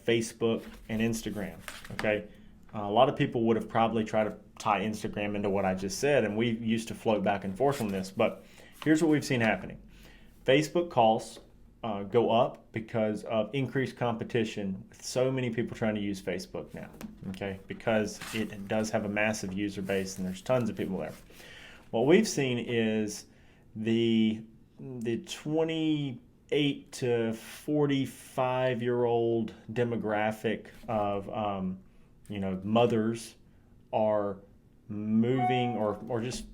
Facebook and Instagram. Okay, a lot of people would have probably tried to tie Instagram into what I just said, and we used to float back and forth on this, but here's what we've seen happening. Facebook costs go up because of increased competition with so many people trying to use Facebook now, okay, because it does have a massive user base and there's tons of people there. What we've seen is the 28 to 45-year-old demographic of mothers are moving, or just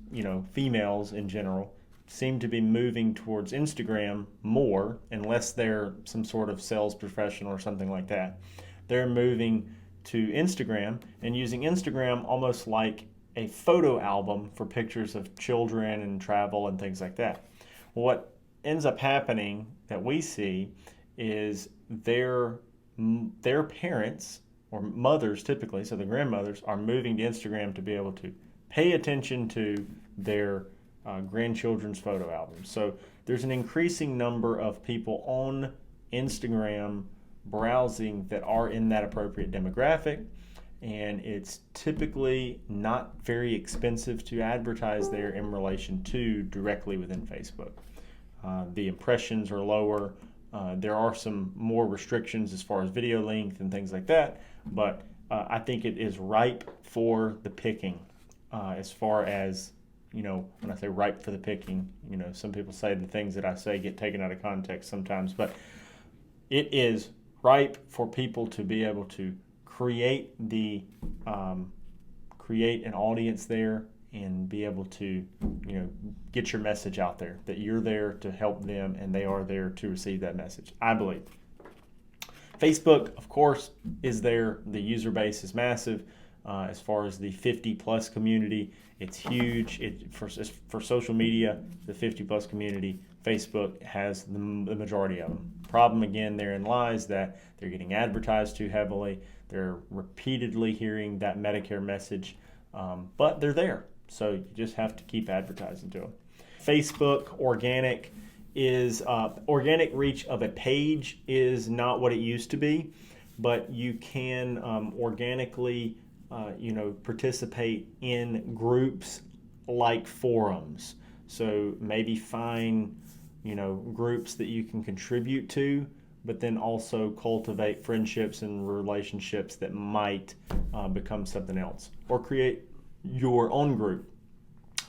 females in general seem to be moving towards Instagram more, unless they're some sort of sales professional or something like that. They're moving to Instagram and using Instagram almost like a photo album for pictures of children and travel and things like that. What ends up happening that we see is their parents, or mothers typically, so the grandmothers, are moving to Instagram to be able to pay attention to their grandchildren's photo albums. So there's an increasing number of people on Instagram browsing that are in that appropriate demographic, and it's typically not very expensive to advertise there in relation to directly within Facebook. The impressions are lower. There are some more restrictions as far as video length and things like that, but I think it is ripe for the picking. As far as, when I say ripe for the picking, some people say the things that I say get taken out of context sometimes, but it is ripe for people to be able to create an audience there and be able to, get your message out there, that you're there to help them and they are there to receive that message, I believe. Facebook, of course, is there. The user base is massive. As far as the 50-plus community, it's huge. For social media, the 50-plus community, Facebook has the majority of them. Problem, again, therein lies that they're getting advertised too heavily. They're repeatedly hearing that Medicare message, but they're there. So you just have to keep advertising to them. Facebook organic reach of a page is not what it used to be, but you can organically participate in groups like forums. So maybe find groups that you can contribute to, but then also cultivate friendships and relationships that might become something else, or create your own group,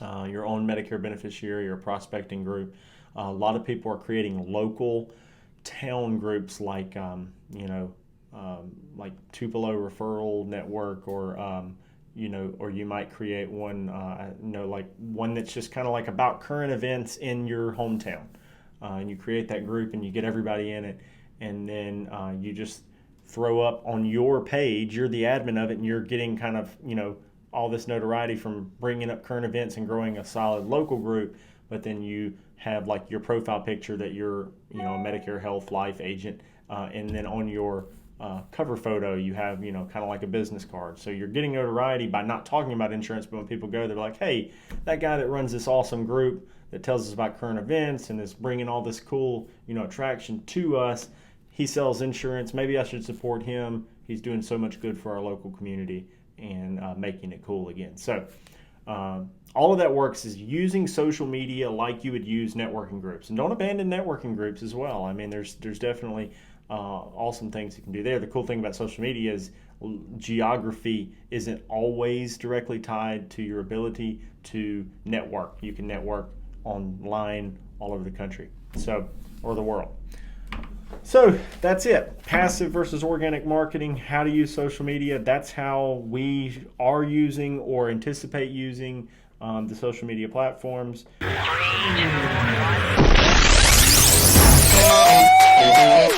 your own Medicare beneficiary or prospecting group. A lot of people are creating local town groups like like Tupelo Referral Network, or or you might create one, like one that's just kind of like about current events in your hometown, and you create that group and you get everybody in it, and then you just throw up on your page. You're the admin of it, and you're getting kind of all this notoriety from bringing up current events and growing a solid local group. But then you have like your profile picture that you're a Medicare Health Life agent, and then on your cover photo you have kind of like a business card. So you're getting notoriety by not talking about insurance, but when people go, they're like, hey, that guy that runs this awesome group that tells us about current events and is bringing all this cool attraction to us, he sells insurance, maybe I should support him. He's doing so much good for our local community and making it cool again. So all of that works is using social media like you would use networking groups. And don't abandon networking groups as well. I mean, there's definitely awesome things you can do there. The cool thing about social media is geography isn't always directly tied to your ability to network. You can network online all over the country, or the world. So that's it. Passive versus organic marketing, how to use social media. That's how we are using or anticipate using the social media platforms. 3, 2, 1.